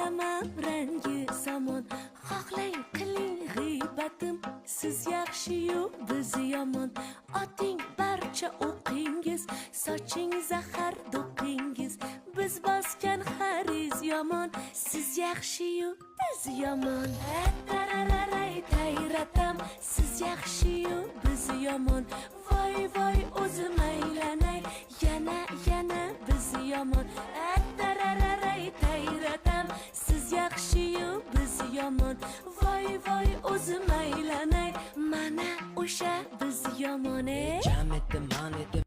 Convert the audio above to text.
bilaman rangi zamon xohlang qiling g'iybatim siz yaxshi-yu biz yomon oting barcha o'qingiz soching zahar do'qingiz biz bosgan xariz yomon siz yaxshi-yu biz yomon tarararay tayratam siz yaxshi-yu biz yomon voy voy o'zim aylanay yana biz yomon tarararay tayratam siz yaxshi-yu biz yomon voy voy o'zim aylanay mana o'sha biz yomon jam etdim man etdim